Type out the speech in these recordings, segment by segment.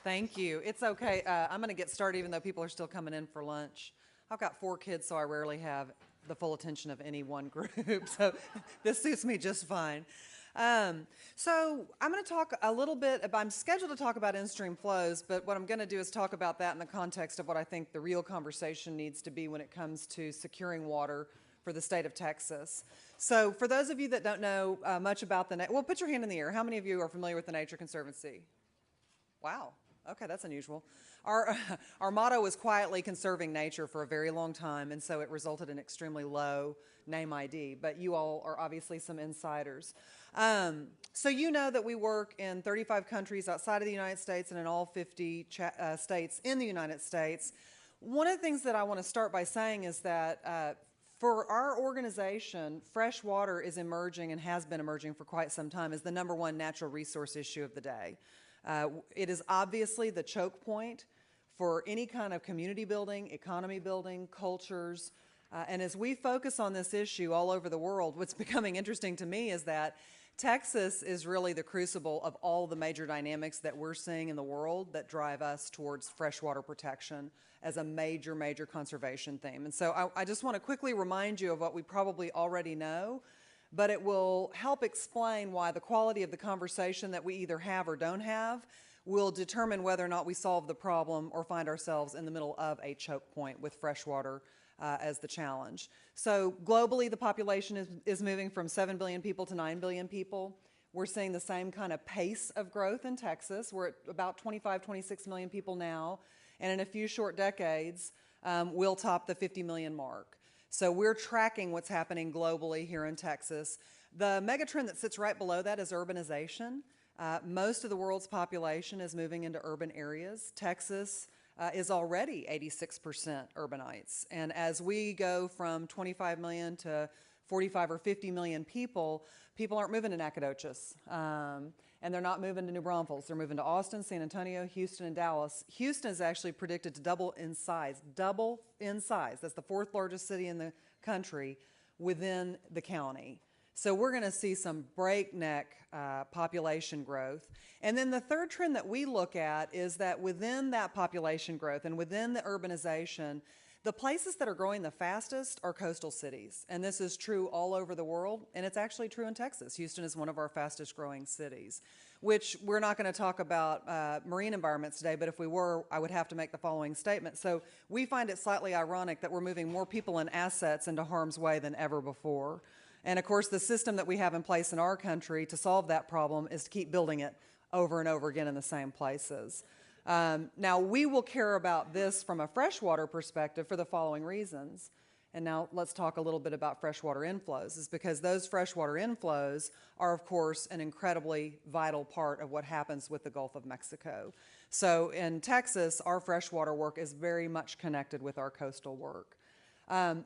Thank you. It's okay. I'm going to get started even though people are still coming in for lunch. I've got 4 kids, so I rarely have the full attention of any one group. So this suits me just fine. So I'm going to talk a little bit about, I'm scheduled to talk about in-stream flows, but what I'm going to do is talk about that in the context of what I think the real conversation needs to be when it comes to securing water for the state of Texas. So for those of you that don't know much about well, put your hand in the air. How many of you are familiar with the Nature Conservancy? Wow. Okay, that's unusual. Our motto was quietly conserving nature for a very long time, and so it resulted in extremely low name ID, but you all are obviously some insiders. So you know that we work in 35 countries outside of the United States and in all 50 states in the United States. One of the things that I want to start by saying is that for our organization, fresh water is emerging and has been emerging for quite some time as the #1 natural resource issue of the day. It is obviously the choke point for any kind of community building, economy building, cultures. And as we focus on this issue all over the world, what's becoming interesting to me is that Texas is really the crucible of all the major dynamics that we're seeing in the world that drive us towards freshwater protection as a major, major conservation theme. And so I just want to quickly remind you of what we probably already know, but it will help explain why the quality of the conversation that we either have or don't have will determine whether or not we solve the problem or find ourselves in the middle of a choke point with freshwater as the challenge. So globally, the population is moving from 7 billion people to 9 billion people. We're seeing the same kind of pace of growth in Texas. We're at about 25, 26 million people now, and in a few short decades, we'll top the 50 million mark. So we're tracking what's happening globally here in Texas. The megatrend that sits right below that is urbanization. Most of the world's population is moving into urban areas. Texas is already 86% urbanites. And as we go from 25 million to 45 or 50 million people, people aren't moving to Nacogdoches. And they're not moving to New Braunfels. They're moving to Austin, San Antonio, Houston, and Dallas. Houston is actually predicted to double in size. Double in size. That's the 4th largest city in the country within the county. So we're going to see some breakneck population growth. And then the third trend that we look at is that within that population growth and within the urbanization, the places that are growing the fastest are coastal cities. And this is true all over the world, and it's actually true in Texas. Houston is one of our fastest growing cities, which we're not going to talk about marine environments today, but if we were, I would have to make the following statement. So we find it slightly ironic that we're moving more people and assets into harm's way than ever before. And of course, the system that we have in place in our country to solve that problem is to keep building it over and over again in the same places. Now, we will care about this from a freshwater perspective for the following reasons. And now let's talk a little bit about freshwater inflows, is because those freshwater inflows are, of course, an incredibly vital part of what happens with the Gulf of Mexico. So in Texas, our freshwater work is very much connected with our coastal work.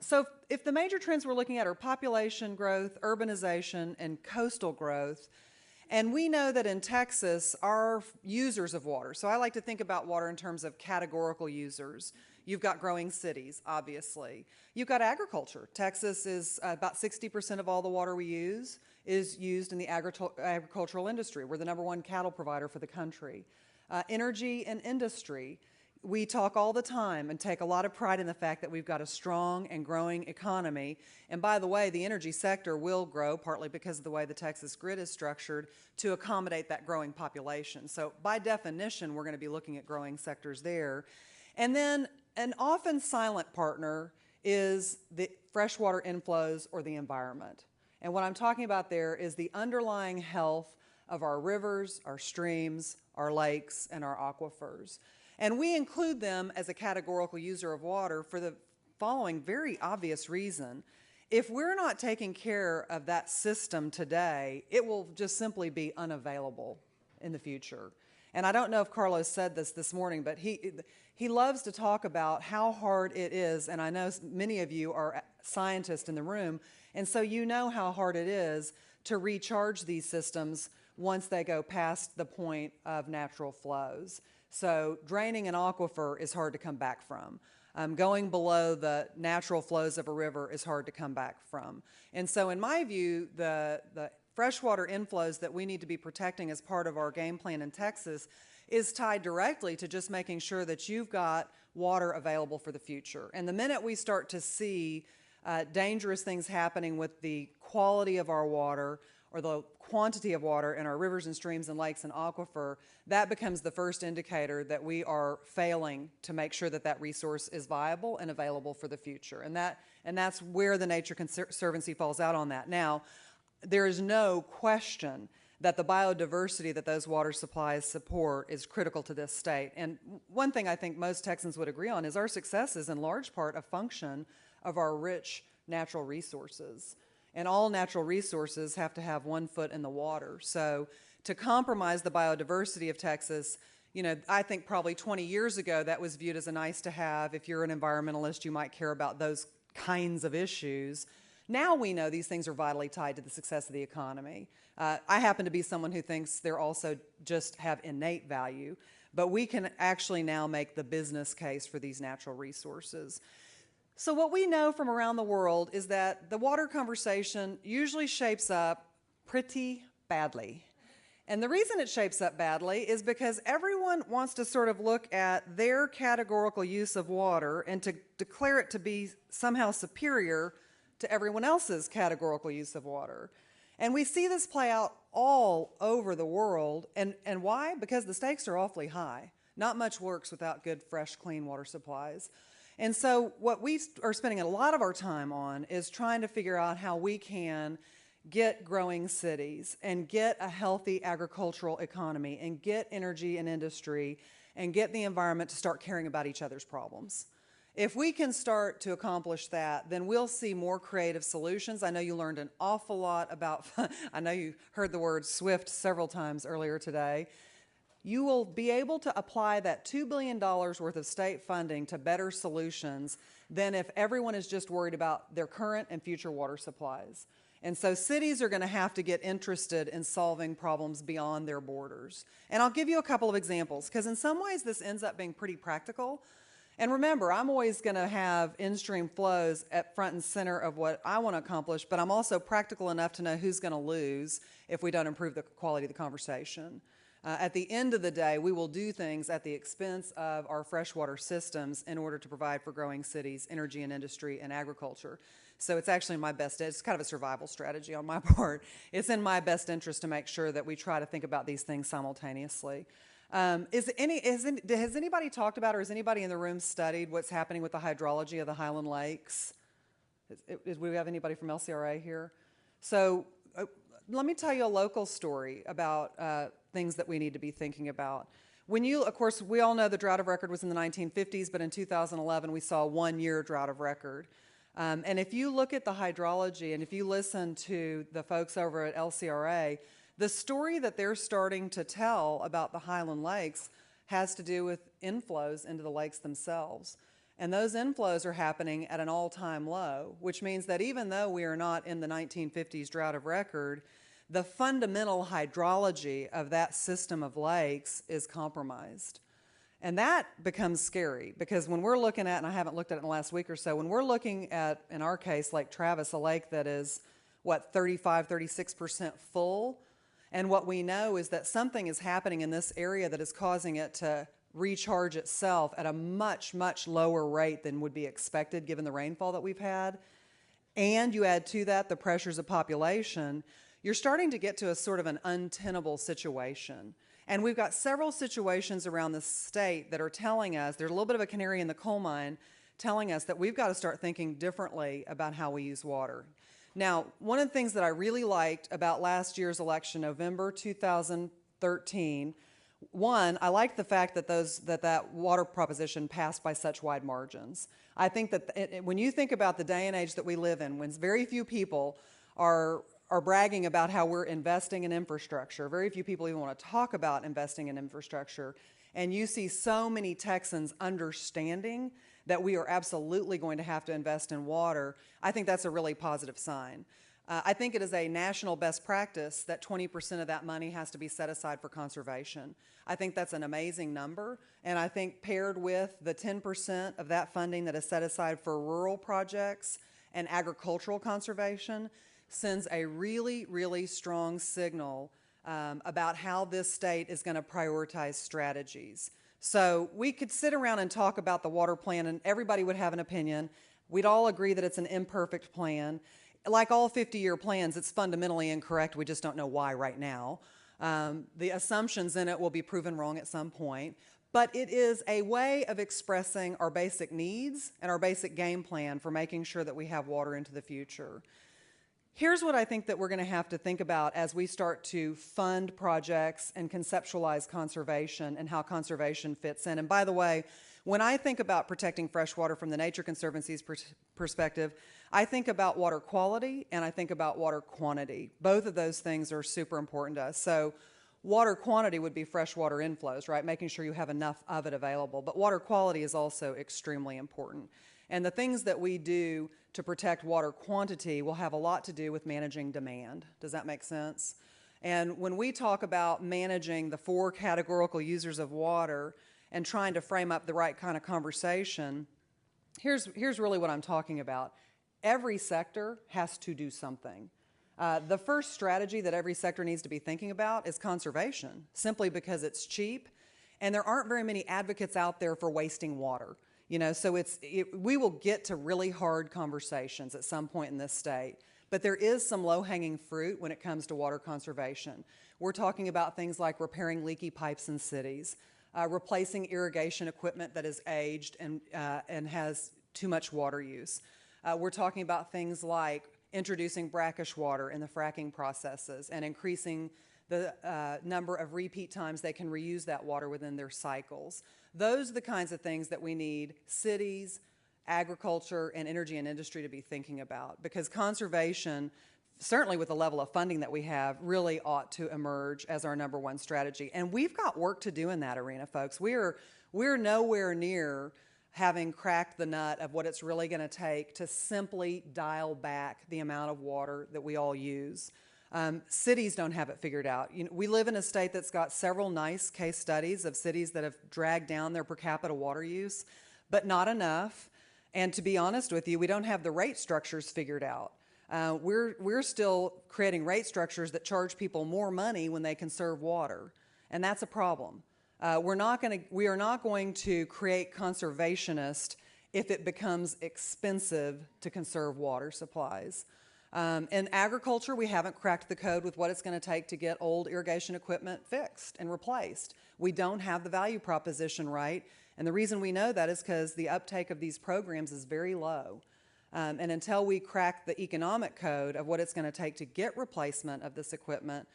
So if the major trends we're looking at are population growth, urbanization, and coastal growth, and we know that in Texas, our users of water, so I like to think about water in terms of categorical users. You've got growing cities, obviously. You've got agriculture. Texas is about 60% of all the water we use is used in the agricultural industry. We're the #1 cattle provider for the country. Energy and industry. We talk all the time and take a lot of pride in the fact that we've got a strong and growing economy. And by the way, the energy sector will grow, partly because of the way the Texas grid is structured, to accommodate that growing population. So by definition, we're going to be looking at growing sectors there. And then an often silent partner is the freshwater inflows or the environment. And what I'm talking about there is the underlying health of our rivers, our streams, our lakes, and our aquifers. And we include them as a categorical user of water for the following very obvious reason. If we're not taking care of that system today, it will just simply be unavailable in the future. And I don't know if Carlos said this morning, but he loves to talk about how hard it is, and I know many of you are scientists in the room, and so you know how hard it is to recharge these systems once they go past the point of natural flows. So draining an aquifer is hard to come back from. Going below the natural flows of a river is hard to come back from. And so in my view, the freshwater inflows that we need to be protecting as part of our game plan in Texas is tied directly to just making sure that you've got water available for the future. And the minute we start to see dangerous things happening with the quality of our water or the quantity of water in our rivers and streams and lakes and aquifer, that becomes the first indicator that we are failing to make sure that that resource is viable and available for the future. And that's where the Nature Conservancy falls out on that. Now, there is no question that the biodiversity that those water supplies support is critical to this state. And one thing I think most Texans would agree on is our success is in large part a function of our rich natural resources. And all natural resources have to have one foot in the water. So to compromise the biodiversity of Texas, you know, I think probably 20 years ago that was viewed as a nice to have. If you're an environmentalist, you might care about those kinds of issues. Now we know these things are vitally tied to the success of the economy. I happen to be someone who thinks they're also just have innate value, but we can actually now make the business case for these natural resources. So what we know from around the world is that the water conversation usually shapes up pretty badly. And the reason it shapes up badly is because everyone wants to sort of look at their categorical use of water and to declare it to be somehow superior to everyone else's categorical use of water. And we see this play out all over the world. And why? Because the stakes are awfully high. Not much works without good, fresh, clean water supplies. And so what we are spending a lot of our time on is trying to figure out how we can get growing cities and get a healthy agricultural economy and get energy and industry and get the environment to start caring about each other's problems. If we can start to accomplish that, then we'll see more creative solutions. I know you learned an awful lot about, I know you heard the word SWIFT several times earlier today. You will be able to apply that $2 billion worth of state funding to better solutions than if everyone is just worried about their current and future water supplies. And so cities are going to have to get interested in solving problems beyond their borders. And I'll give you a couple of examples, because in some ways this ends up being pretty practical. And remember, I'm always going to have in-stream flows at front and center of what I want to accomplish, but I'm also practical enough to know who's going to lose if we don't improve the quality of the conversation. At the end of the day, we will do things at the expense of our freshwater systems in order to provide for growing cities, energy and industry, and agriculture. So it's actually in my best, it's kind of a survival strategy on my part. It's in my best interest to make sure that we try to think about these things simultaneously. Has anybody talked about, or has anybody in the room studied what's happening with the hydrology of the Highland Lakes? Do we have anybody from LCRA here? So let me tell you a local story about things that we need to be thinking about. Of course, we all know the drought of record was in the 1950s, but in 2011 we saw a one-year drought of record. And if you look at the hydrology and if you listen to the folks over at LCRA, the story that they're starting to tell about the Highland Lakes has to do with inflows into the lakes themselves. And those inflows are happening at an all-time low, which means that even though we are not in the 1950s drought of record, the fundamental hydrology of that system of lakes is compromised. And that becomes scary, because when we're looking at, and I haven't looked at it in the last week or so, when we're looking at, in our case, Lake Travis, a lake that is, 36% full, and what we know is that something is happening in this area that is causing it to recharge itself at a much, much lower rate than would be expected given the rainfall that we've had. And you add to that the pressures of population, you're starting to get to a sort of an untenable situation. And we've got several situations around the state that are telling us, there's a little bit of a canary in the coal mine, telling us that we've got to start thinking differently about how we use water. Now, one of the things that I really liked about last year's election, November 2013, one, I liked the fact that that water proposition passed by such wide margins. I think that when you think about the day and age that we live in, when very few people are bragging about how we're investing in infrastructure, very few people even want to talk about investing in infrastructure, and you see so many Texans understanding that we are absolutely going to have to invest in water, I think that's a really positive sign. I think it is a national best practice that 20% of that money has to be set aside for conservation. I think that's an amazing number, and I think paired with the 10% of that funding that is set aside for rural projects and agricultural conservation, sends a really, really strong signal about how this state is going to prioritize strategies. So we could sit around and talk about the water plan, and everybody would have an opinion. We'd all agree that it's an imperfect plan. Like all 50-year plans, it's fundamentally incorrect. We just don't know why right now. The assumptions in it will be proven wrong at some point. But it is a way of expressing our basic needs and our basic game plan for making sure that we have water into the future. Here's what I think that we're going to have to think about as we start to fund projects and conceptualize conservation and how conservation fits in. And by the way, when I think about protecting freshwater from the Nature Conservancy's perspective, I think about water quality and I think about water quantity. Both of those things are super important to us. So water quantity would be freshwater inflows, right? Making sure you have enough of it available. But water quality is also extremely important. And the things that we do to protect water quantity will have a lot to do with managing demand. Does that make sense? And when we talk about managing the 4 categorical users of water and trying to frame up the right kind of conversation, here's really what I'm talking about. Every sector has to do something. The first strategy that every sector needs to be thinking about is conservation, simply because it's cheap, and there aren't very many advocates out there for wasting water. You know, so we will get to really hard conversations at some point in this state, but there is some low-hanging fruit when it comes to water conservation. We're talking about things like repairing leaky pipes in cities, replacing irrigation equipment that is aged and has too much water use. We're talking about things like introducing brackish water in the fracking processes and increasing the number of repeat times they can reuse that water within their cycles. Those are the kinds of things that we need cities, agriculture, and energy and industry to be thinking about, because conservation, certainly with the level of funding that we have, really ought to emerge as our #1 strategy. And we've got work to do in that arena, folks. We're nowhere near having cracked the nut of what it's really going to take to simply dial back the amount of water that we all use. Cities don't have it figured out. You know, we live in a state that's got several nice case studies of cities that have dragged down their per capita water use, but not enough. And to be honest with you, we don't have the rate structures figured out. We're still creating rate structures that charge people more money when they conserve water, and that's a problem. We are not going to create conservationists if it becomes expensive to conserve water supplies. In agriculture, we haven't cracked the code with what it's going to take to get old irrigation equipment fixed and replaced. We don't have the value proposition right, and the reason we know that is because the uptake of these programs is very low. And until we crack the economic code of what it's going to take to get replacement of this equipment,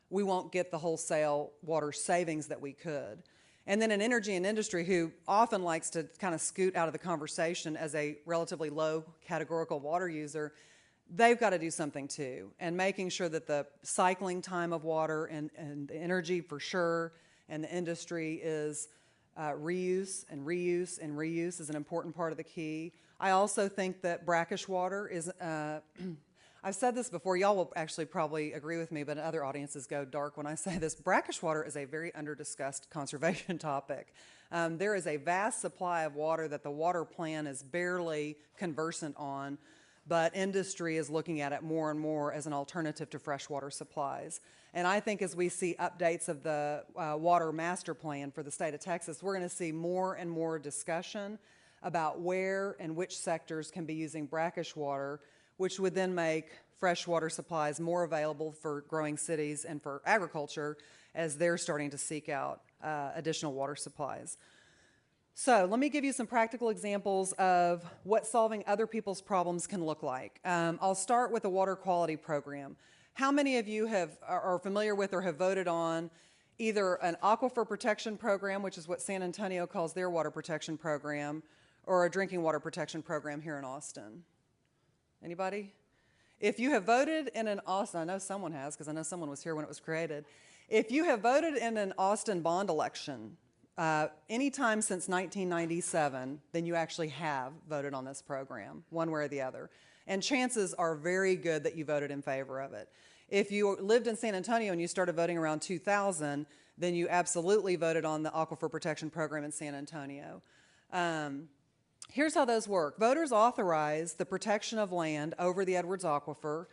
we won't get the wholesale water savings that we could. And then in energy and industry, who often likes to kind of scoot out of the conversation as a relatively low categorical water user, they've got to do something too, and making sure that the cycling time of water and the energy for sure, and the industry is reuse and reuse and reuse is an important part of the key. I also think that brackish water is, I've said this before, y'all will actually probably agree with me, but other audiences go dark when I say this. Brackish water is a very under-discussed conservation topic. There is a vast supply of water that the water plan is barely conversant on, but industry is looking at it more and more as an alternative to freshwater supplies. And I think as we see updates of the water master plan for the state of Texas, we're going to see more and more discussion about where and which sectors can be using brackish water, which would then make freshwater supplies more available for growing cities and for agriculture as they're starting to seek out additional water supplies. So let me give you some practical examples of what solving other people's problems can look like. I'll start with the water quality program. How many of you are familiar with or have voted on either an aquifer protection program, which is what San Antonio calls their water protection program, or a drinking water protection program here in Austin? Anybody? If you have voted in an Austin, I know someone has because I know someone was here when it was created. If you have voted in an Austin bond election, anytime since 1997, then you actually have voted on this program, one way or the other. And chances are very good that you voted in favor of it. If you lived in San Antonio and you started voting around 2000, then you absolutely voted on the Aquifer Protection Program in San Antonio. Here's how those work. Voters authorize the protection of land over the Edwards Aquifer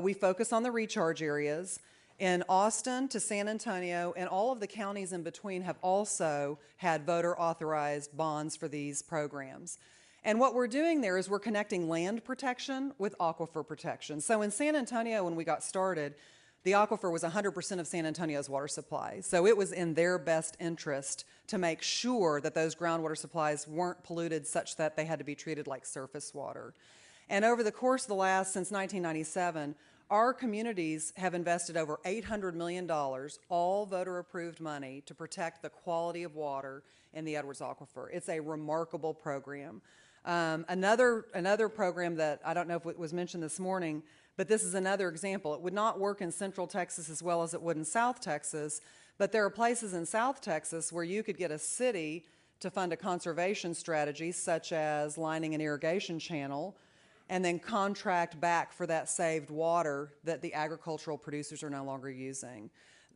We focus on the recharge areas. In Austin to San Antonio and all of the counties in between have also had voter-authorized bonds for these programs. And what we're doing there is we're connecting land protection with aquifer protection. So in San Antonio, when we got started, the aquifer was 100% of San Antonio's water supply. So it was in their best interest to make sure that those groundwater supplies weren't polluted such that they had to be treated like surface water. And over the course of the since 1997, our communities have invested over $800 million, all voter-approved money, to protect the quality of water in the Edwards Aquifer. It's a remarkable program. Another program that I don't know if it was mentioned this morning, but this is another example. It would not work in Central Texas as well as it would in South Texas, but there are places in South Texas where you could get a city to fund a conservation strategy, such as lining an irrigation channel, and then contract back for that saved water that the agricultural producers are no longer using.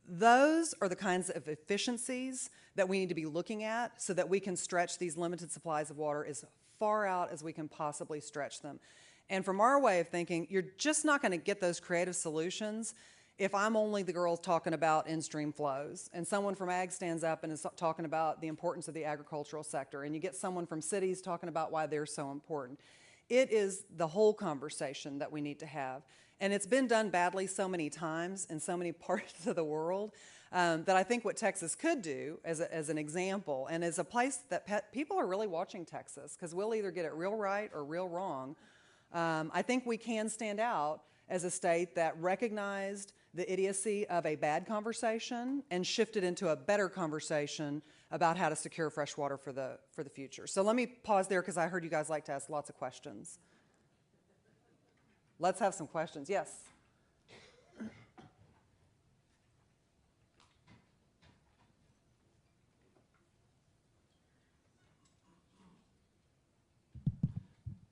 Those are the kinds of efficiencies that we need to be looking at so that we can stretch these limited supplies of water as far out as we can possibly stretch them. And from our way of thinking, you're just not going to get those creative solutions if I'm only the girl talking about in-stream flows and someone from ag stands up and is talking about the importance of the agricultural sector, and you get someone from cities talking about why they're so important. It is the whole conversation that we need to have. And it's been done badly so many times in so many parts of the world that I think what Texas could do as an example, and as a place that people are really watching Texas, because we'll either get it real right or real wrong. I think we can stand out as a state that recognized the idiocy of a bad conversation and shifted into a better conversation about how to secure fresh water for the future. So let me pause there because I heard you guys like to ask lots of questions. Let's have some questions. Yes?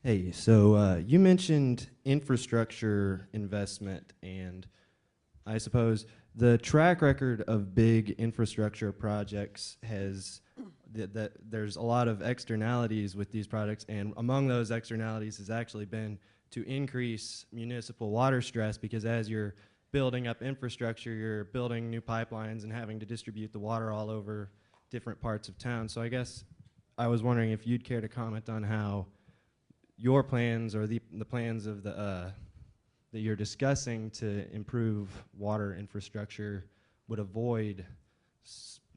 Hey, so you mentioned infrastructure investment, and I suppose the track record of big infrastructure projects has that there's a lot of externalities with these projects, and among those externalities has actually been to increase municipal water stress, because as you're building up infrastructure, you're building new pipelines and having to distribute the water all over different parts of town. So I guess I was wondering if you'd care to comment on how your plans or the plans of the that you're discussing to improve water infrastructure would avoid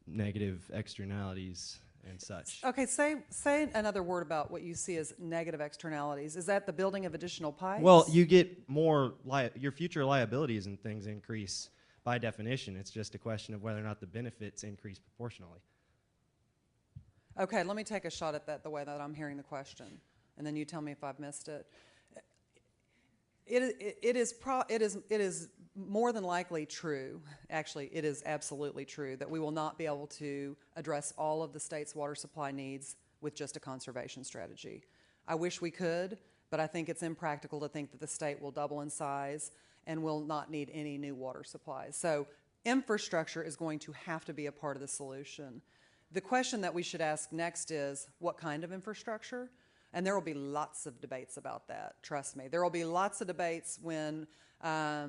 negative externalities and such. Okay, say another word about what you see as negative externalities. Is that the building of additional pipes? Well, you get more, your future liabilities and things increase by definition. It's just a question of whether or not the benefits increase proportionally. Okay, let me take a shot at that the way that I'm hearing the question, and then you tell me if I've missed it. It is more than likely true, actually it is absolutely true, that we will not be able to address all of the state's water supply needs with just a conservation strategy. I wish we could, but I think it's impractical to think that the state will double in size and will not need any new water supplies. So infrastructure is going to have to be a part of the solution. The question that we should ask next is, what kind of infrastructure? And there will be lots of debates about that, trust me. There will be lots of debates when a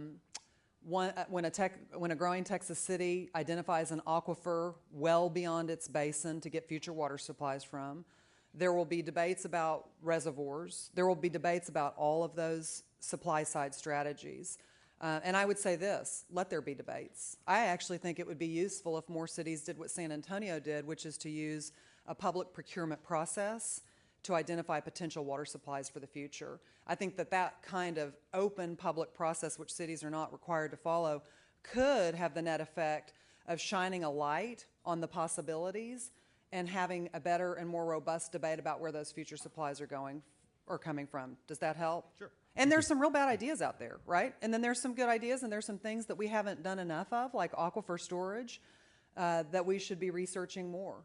growing Texas city identifies an aquifer well beyond its basin to get future water supplies from. There will be debates about reservoirs. There will be debates about all of those supply side strategies. And I would say this, let there be debates. I actually think it would be useful if more cities did what San Antonio did, which is to use a public procurement process to identify potential water supplies for the future. I think that kind of open public process, which cities are not required to follow, could have the net effect of shining a light on the possibilities and having a better and more robust debate about where those future supplies are coming from. Does that help? Sure. And there's some real bad ideas out there, right? And then there's some good ideas, and there's some things that we haven't done enough of, like aquifer storage, that we should be researching more.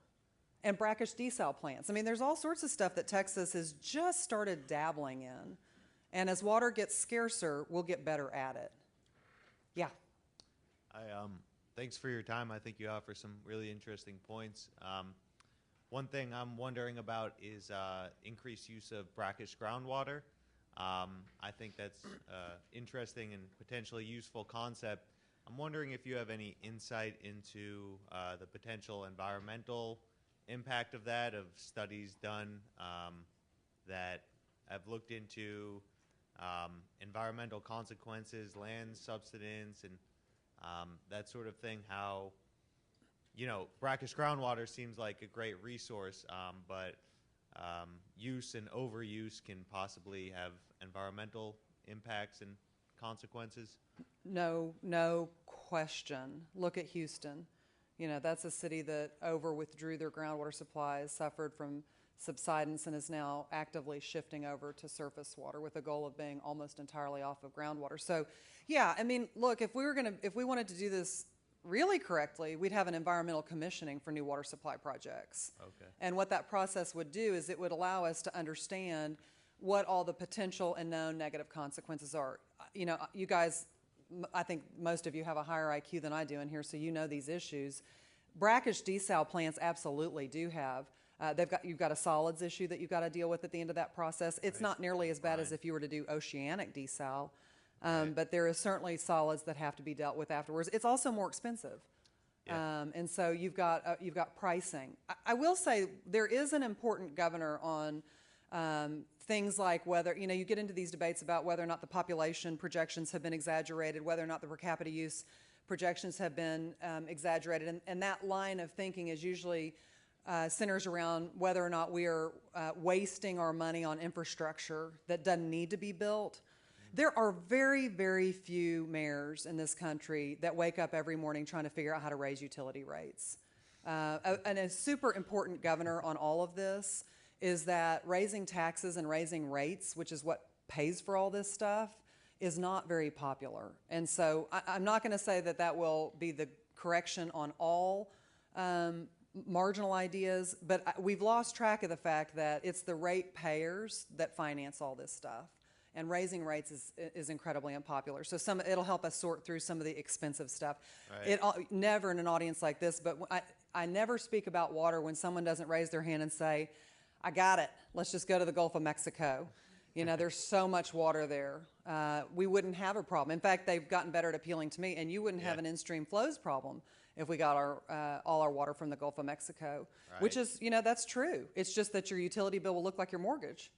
And brackish desal plants. I mean, there's all sorts of stuff that Texas has just started dabbling in. And as water gets scarcer, we'll get better at it. Yeah. Thanks for your time. I think you offer some really interesting points. One thing I'm wondering about is increased use of brackish groundwater. I think that's interesting and potentially useful concept. I'm wondering if you have any insight into the potential environmental impact of that, of studies done that have looked into environmental consequences, land subsidence, and that sort of thing. How, brackish groundwater seems like a great resource, but use and overuse can possibly have environmental impacts and consequences. No question. Look at Houston. That's a city that withdrew their groundwater supplies, suffered from subsidence, and is now actively shifting over to surface water with a goal of being almost entirely off of groundwater. So, yeah, I mean, look, if we wanted to do this really correctly, we'd have an environmental commissioning for new water supply projects. Okay. And what that process would do is it would allow us to understand what all the potential and known negative consequences are. You guys, I think most of you have a higher IQ than I do in here, so you know these issues. Brackish desal plants absolutely do have. You've got a solids issue that you've got to deal with at the end of that process. It's not nearly as bad as if you were to do oceanic desal, but there is certainly solids that have to be dealt with afterwards. It's also more expensive. Yeah. And so you've got pricing. I will say there is an important governor on things like whether, you get into these debates about whether or not the population projections have been exaggerated, whether or not the per capita use projections have been exaggerated. And that line of thinking is usually centers around whether or not we are wasting our money on infrastructure that doesn't need to be built. There are very, very few mayors in this country that wake up every morning trying to figure out how to raise utility rates. And a super important governor on all of this is that raising taxes and raising rates, which is what pays for all this stuff, is not very popular. And so I'm not going to say that will be the correction on all marginal ideas, but we've lost track of the fact that it's the rate payers that finance all this stuff. And raising rates is incredibly unpopular. So it'll help us sort through some of the expensive stuff. Right. Never in an audience like this, but I never speak about water when someone doesn't raise their hand and say, I got it, let's just go to the Gulf of Mexico. There's so much water there. We wouldn't have a problem. In fact, they've gotten better at appealing to me, and you wouldn't have an in-stream flows problem if we got all our water from the Gulf of Mexico, right. Which is, that's true. It's just that your utility bill will look like your mortgage.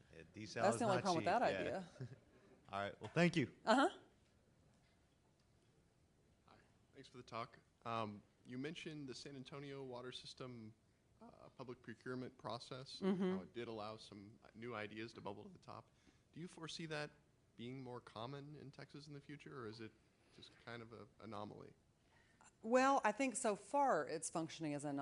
That's the only problem with that idea. All right. Well, thank you. Hi. Thanks for the talk. You mentioned the San Antonio water system public procurement process, how it did allow some new ideas to bubble to the top. Do you foresee that being more common in Texas in the future, or is it just kind of an anomaly? Well, I think so far it's functioning as an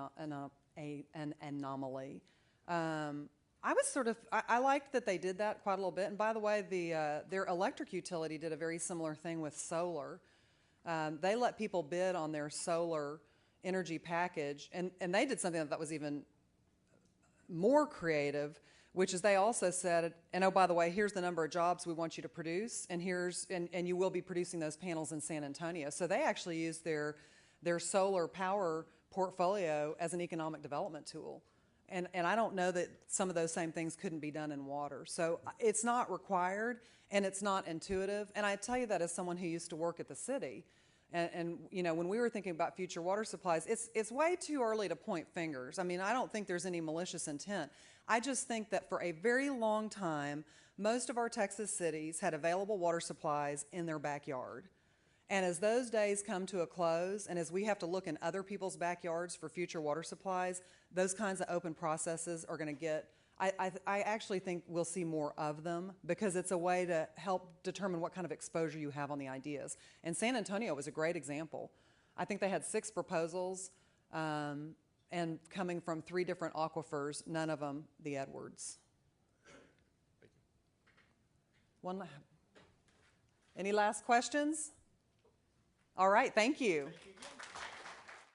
anomaly. I liked that they did that quite a little bit. And by the way, their electric utility did a very similar thing with solar. They let people bid on their solar energy package, and they did something that was even more creative, which is they also said, and oh, by the way, here's the number of jobs we want you to produce, and and you will be producing those panels in San Antonio. So they actually used their solar power portfolio as an economic development tool. And I don't know that some of those same things couldn't be done in water. So it's not required, and it's not intuitive. And I tell you that as someone who used to work at the city. And when we were thinking about future water supplies, it's way too early to point fingers. I mean, I don't think there's any malicious intent. I just think that for a very long time, most of our Texas cities had available water supplies in their backyard. And as those days come to a close, and as we have to look in other people's backyards for future water supplies, those kinds of open processes are going to get, I actually think we'll see more of them, because it's a way to help determine what kind of exposure you have on the ideas. And San Antonio was a great example. I think they had 6 proposals, and coming from 3 different aquifers, none of them the Edwards. Thank you. Any last questions? All right, thank you.